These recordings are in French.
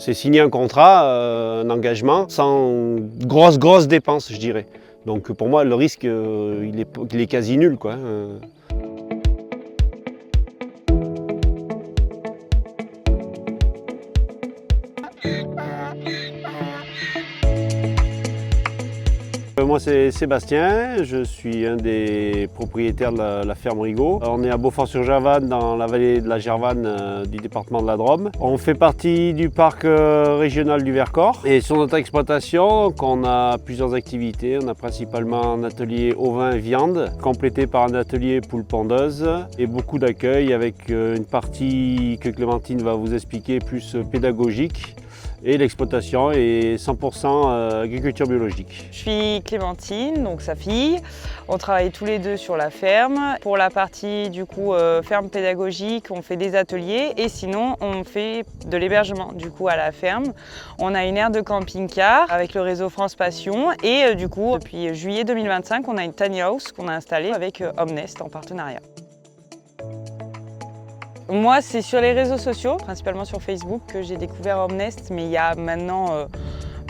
C'est signer un contrat, un engagement, sans grosses dépenses, je dirais. Donc pour moi, le risque, il est quasi nul, quoi. Moi c'est Sébastien, je suis un des propriétaires de la ferme Rigaud. On est à Beaufort-sur-Javanne dans la vallée de la Gervanne du département de la Drôme. On fait partie du parc régional du Vercors et sur notre exploitation on a plusieurs activités. On a principalement un atelier ovin et viande complété par un atelier poule pondeuse et beaucoup d'accueil avec une partie que Clémentine va vous expliquer plus pédagogique. Et l'exploitation est 100% agriculture biologique. Je suis Clémentine, donc sa fille. On travaille tous les deux sur la ferme. Pour la partie du coup ferme pédagogique, on fait des ateliers et sinon on fait de l'hébergement du coup à la ferme. On a une aire de camping-car avec le réseau France Passion et du coup depuis juillet 2025, on a une tiny house qu'on a installée avec Omnest en partenariat. Moi, c'est sur les réseaux sociaux, principalement sur Facebook, que j'ai découvert Omnest, mais il y a maintenant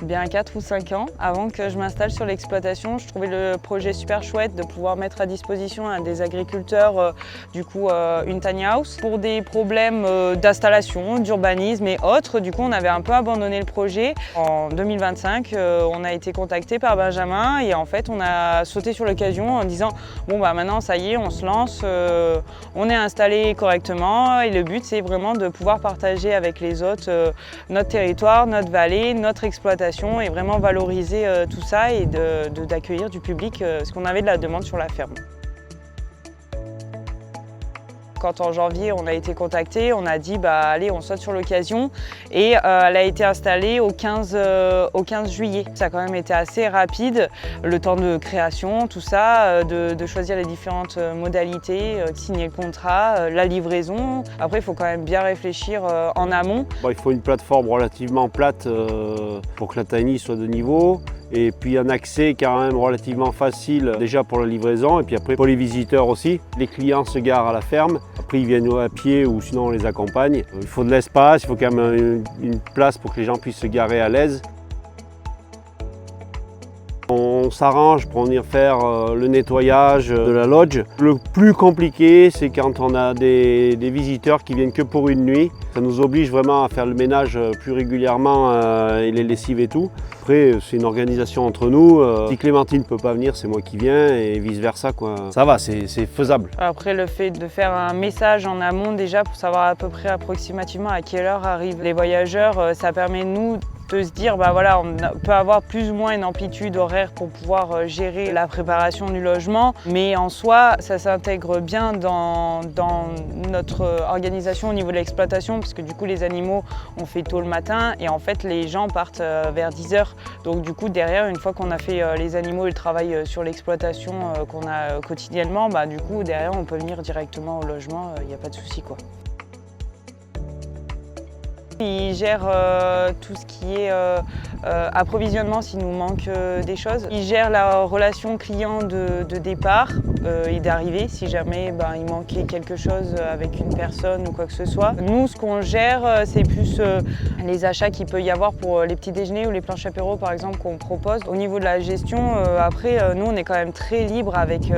bien 4 ou 5 ans. Avant que je m'installe sur l'exploitation, je trouvais le projet super chouette de pouvoir mettre à disposition à des agriculteurs une tiny house. Pour des problèmes d'installation, d'urbanisme et autres, du coup, on avait un peu abandonné le projet. En 2025, on a été contacté par Benjamin et en fait, on a sauté sur l'occasion en disant « Bon, bah maintenant, ça y est, on se lance, on est installé correctement et le but, c'est vraiment de pouvoir partager avec les autres notre territoire, notre vallée, notre exploitation et vraiment valoriser tout ça et d'accueillir du public, parce qu'on avait de la demande sur la ferme. Quand en janvier on a été contacté, on a dit bah allez on saute sur l'occasion et elle a été installée au 15 juillet. Ça a quand même été assez rapide, le temps de création, tout ça, de choisir les différentes modalités, signer le contrat, la livraison. Après il faut quand même bien réfléchir en amont. Il faut une plateforme relativement plate pour que la tiny soit de niveau. Et puis un accès quand même relativement facile déjà pour la livraison et puis après pour les visiteurs aussi. Les clients se garent à la ferme, après ils viennent à pied ou sinon on les accompagne. Il faut de l'espace, il faut quand même une place pour que les gens puissent se garer à l'aise. On s'arrange pour venir faire le nettoyage de la lodge. Le plus compliqué, c'est quand on a des visiteurs qui viennent que pour une nuit. Ça nous oblige vraiment à faire le ménage plus régulièrement et les lessives et tout. Après, c'est une organisation entre nous. Si Clémentine ne peut pas venir, c'est moi qui viens et vice-versa, quoi. Ça va, c'est faisable. Après, le fait de faire un message en amont déjà pour savoir à peu près approximativement à quelle heure arrivent les voyageurs, ça permet nous de se dire bah voilà, on peut avoir plus ou moins une amplitude horaire pour pouvoir gérer la préparation du logement, mais en soi ça s'intègre bien dans notre organisation au niveau de l'exploitation, parce que du coup les animaux on fait tôt le matin et en fait les gens partent vers 10 h. Donc du coup derrière, une fois qu'on a fait les animaux et le travail sur l'exploitation qu'on a quotidiennement, bah du coup derrière on peut venir directement au logement, il n'y a pas de souci quoi. Il gère tout ce qui est approvisionnement s'il nous manque des choses. Il gère la relation client de départ et d'arrivée si jamais il manquait quelque chose avec une personne ou quoi que ce soit. Nous, ce qu'on gère, c'est plus les achats qu'il peut y avoir pour les petits déjeuners ou les planches apéro par exemple qu'on propose. Au niveau de la gestion, après, nous on est quand même très libre avec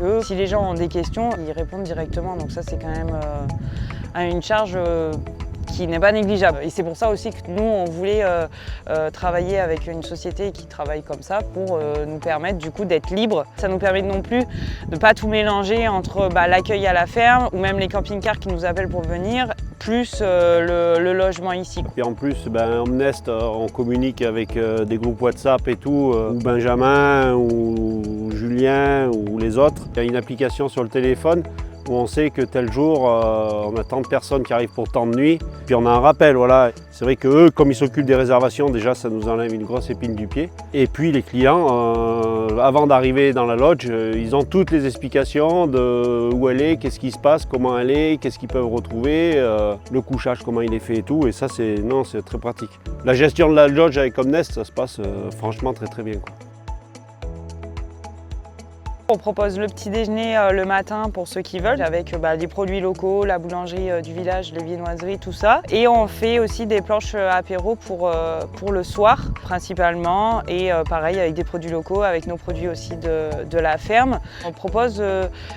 eux. Si les gens ont des questions, ils répondent directement, donc ça c'est quand même une charge qui n'est pas négligeable. Et c'est pour ça aussi que nous, on voulait travailler avec une société qui travaille comme ça pour nous permettre du coup d'être libres. Ça nous permet non plus de ne pas tout mélanger entre l'accueil à la ferme ou même les camping-cars qui nous appellent pour venir, plus le logement ici. Et en plus, Omnest, on communique avec des groupes WhatsApp et tout, ou Benjamin, ou Julien, ou les autres. Il y a une application sur le téléphone où on sait que tel jour, on a tant de personnes qui arrivent pour tant de nuits, puis on a un rappel, voilà. C'est vrai que eux, comme ils s'occupent des réservations, déjà ça nous enlève une grosse épine du pied. Et puis les clients, avant d'arriver dans la lodge, ils ont toutes les explications de où elle est, qu'est-ce qui se passe, comment elle est, qu'est-ce qu'ils peuvent retrouver, le couchage, comment il est fait et tout, et ça c'est très pratique. La gestion de la lodge avec Omnest, ça se passe franchement très bien, quoi. On propose le petit déjeuner le matin pour ceux qui veulent, avec des produits locaux, la boulangerie du village, les viennoiseries, tout ça. Et on fait aussi des planches apéro pour le soir, principalement. Et pareil, avec des produits locaux, avec nos produits aussi de la ferme. On propose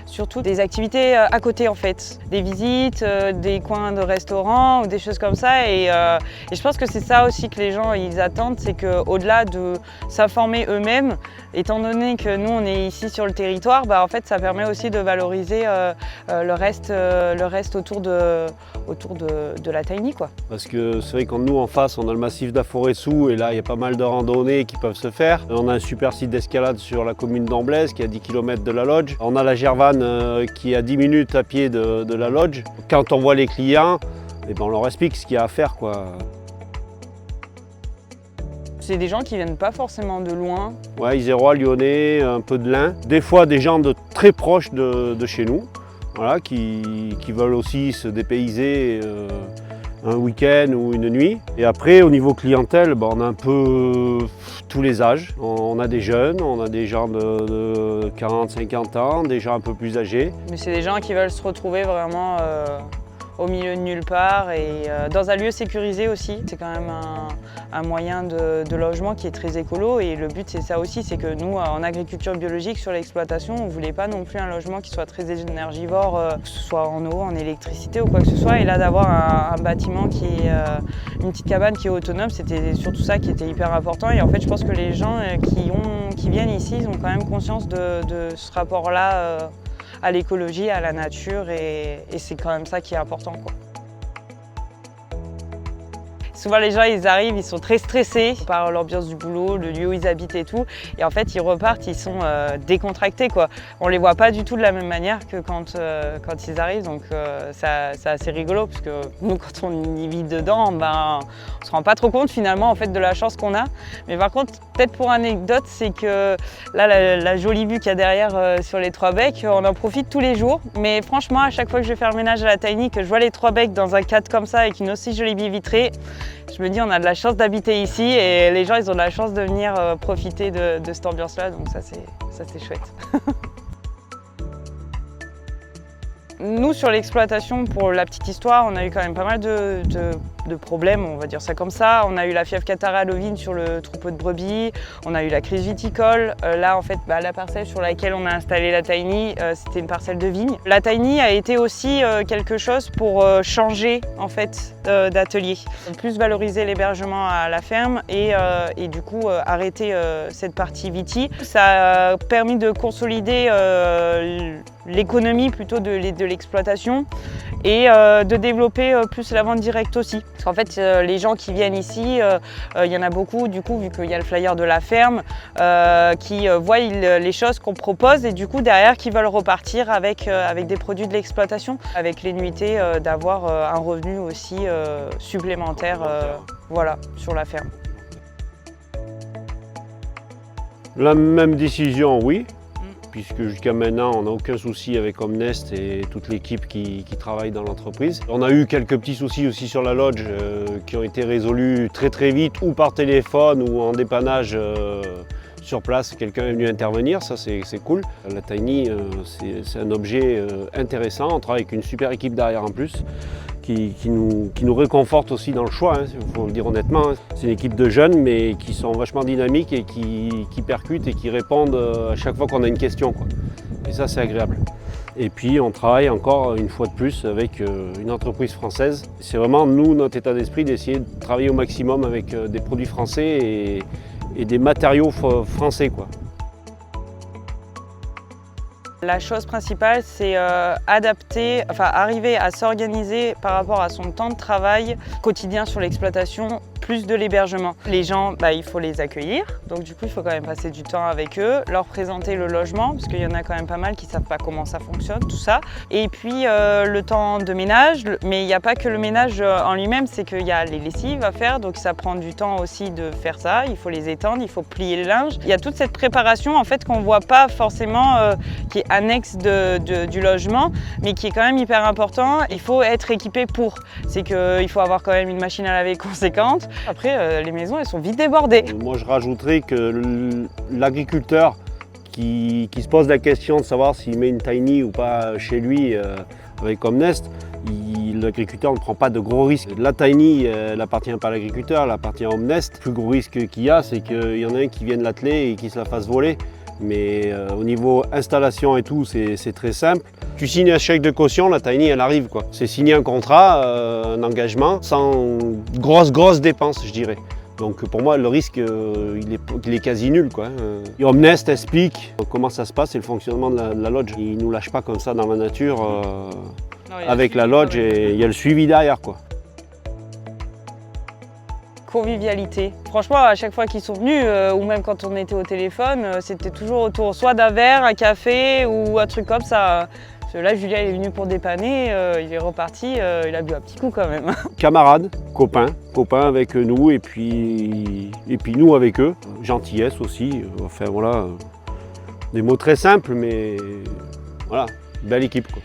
surtout des activités à côté, en fait. Des visites, des coins de restaurants, ou des choses comme ça. Et je pense que c'est ça aussi que les gens ils attendent, c'est qu'au-delà de s'informer eux-mêmes, étant donné que nous on est ici sur le territoire, en fait ça permet aussi de valoriser le reste autour de la Tiny, quoi. Parce que c'est vrai que nous en face on a le massif d'Aforessou et là il y a pas mal de randonnées qui peuvent se faire. On a un super site d'escalade sur la commune d'Amblèze qui est à 10 km de la lodge. On a la Gervanne qui est à 10 minutes à pied de la lodge. Quand on voit les clients, on leur explique ce qu'il y a à faire, quoi. C'est des gens qui viennent pas forcément de loin. Ouais, Isérois, Lyonnais, un peu de l'Ain. Des fois des gens de très proches de chez nous, voilà, qui veulent aussi se dépayser un week-end ou une nuit. Et après, au niveau clientèle, on a un peu tous les âges. On a des jeunes, on a des gens de 40, 50 ans, des gens un peu plus âgés. Mais c'est des gens qui veulent se retrouver vraiment au milieu de nulle part et dans un lieu sécurisé aussi. C'est quand même un moyen de logement qui est très écolo et le but c'est ça aussi, c'est que nous en agriculture biologique sur l'exploitation, on ne voulait pas non plus un logement qui soit très énergivore, que ce soit en eau, en électricité ou quoi que ce soit. Et là d'avoir un bâtiment qui est une petite cabane qui est autonome, c'était surtout ça qui était hyper important. Et en fait je pense que les gens qui viennent ici, ils ont quand même conscience de ce rapport-là à l'écologie, à la nature et c'est quand même ça qui est important, quoi. Souvent les gens ils arrivent, ils sont très stressés par l'ambiance du boulot, le lieu où ils habitent et tout. Et en fait ils repartent, ils sont décontractés, quoi. On les voit pas du tout de la même manière que quand ils arrivent. Donc c'est assez rigolo parce que nous quand on y vit dedans, on se rend pas trop compte finalement en fait de la chance qu'on a. Mais par contre, peut-être pour anecdote, c'est que là la jolie vue qu'il y a derrière sur les Trois Becs, on en profite tous les jours. Mais franchement à chaque fois que je vais faire le ménage à la Tiny, que je vois les Trois Becs dans un cadre comme ça avec une aussi jolie baie vitrée, je me dis on a de la chance d'habiter ici et les gens ils ont de la chance de venir profiter de cette ambiance-là, donc ça c'est chouette. Nous sur l'exploitation, pour la petite histoire, on a eu quand même pas mal de problèmes, on va dire ça comme ça. On a eu la fièvre catarrhale à l'ovine sur le troupeau de brebis, on a eu la crise viticole. Là en fait la parcelle sur laquelle on a installé la Tiny, c'était une parcelle de vigne. La Tiny a été aussi quelque chose pour changer en fait d'atelier. Plus valoriser l'hébergement à la ferme et du coup arrêter cette partie viti. Ça a permis de consolider l'économie plutôt de l'exploitation et de développer plus la vente directe aussi. Parce qu'en fait, les gens qui viennent ici, il y en a beaucoup, du coup, vu qu'il y a le flyer de la ferme, qui voient les choses qu'on propose et du coup, derrière, qui veulent repartir avec des produits de l'exploitation, avec les nuitées, d'avoir un revenu aussi supplémentaire voilà, sur la ferme. La même décision, oui. Puisque jusqu'à maintenant, on n'a aucun souci avec Omnest et toute l'équipe qui travaille dans l'entreprise. On a eu quelques petits soucis aussi sur la lodge qui ont été résolus très très vite, ou par téléphone ou en dépannage sur place. Quelqu'un est venu intervenir, ça c'est cool. La Tiny, c'est un objet intéressant. On travaille avec une super équipe derrière en plus. Qui nous réconforte aussi dans le choix, il faut le dire honnêtement. C'est une équipe de jeunes mais qui sont vachement dynamiques et qui percutent et qui répondent à chaque fois qu'on a une question, quoi. Et ça c'est agréable. Et puis on travaille encore une fois de plus avec une entreprise française. C'est vraiment nous, notre état d'esprit, d'essayer de travailler au maximum avec des produits français et des matériaux français, quoi. La chose principale, c'est arriver à s'organiser par rapport à son temps de travail quotidien sur l'exploitation, plus de l'hébergement. Les gens, il faut les accueillir, donc du coup il faut quand même passer du temps avec eux, leur présenter le logement, parce qu'il y en a quand même pas mal qui ne savent pas comment ça fonctionne, tout ça. Et puis le temps de ménage, mais il n'y a pas que le ménage en lui-même, c'est qu'il y a les lessives à faire, donc ça prend du temps aussi de faire ça, il faut les étendre, il faut plier le linge. Il y a toute cette préparation en fait qu'on ne voit pas forcément, qui est annexe du logement, mais qui est quand même hyper important. Il faut être équipé pour, c'est qu'il faut avoir quand même une machine à laver conséquente. Après, les maisons, elles sont vite débordées. Moi, je rajouterais que l'agriculteur qui se pose la question de savoir s'il met une tiny ou pas chez lui avec Omnest, l'agriculteur ne prend pas de gros risques. La tiny, elle appartient pas à l'agriculteur, elle appartient à Omnest. Le plus gros risque qu'il y a, c'est qu'il y en a un qui vienne l'atteler et qui se la fasse voler. Mais au niveau installation et tout, c'est très simple. Tu signes un chèque de caution, la tiny elle arrive quoi. C'est signer un contrat, un engagement, sans grosses dépenses je dirais. Donc pour moi le risque il est quasi nul quoi. Et Omnest explique comment ça se passe et le fonctionnement de la lodge. Il ne nous lâche pas comme ça dans la nature avec la lodge et il y a le suivi derrière quoi. Convivialité. Franchement, à chaque fois qu'ils sont venus, ou même quand on était au téléphone, c'était toujours autour soit d'un verre, un café ou un truc comme ça. Parce que là, Julien il est venu pour dépanner, il est reparti, il a bu un petit coup quand même. Camarades, copains avec nous et puis nous avec eux. Gentillesse aussi, enfin voilà, des mots très simples mais voilà, belle équipe quoi.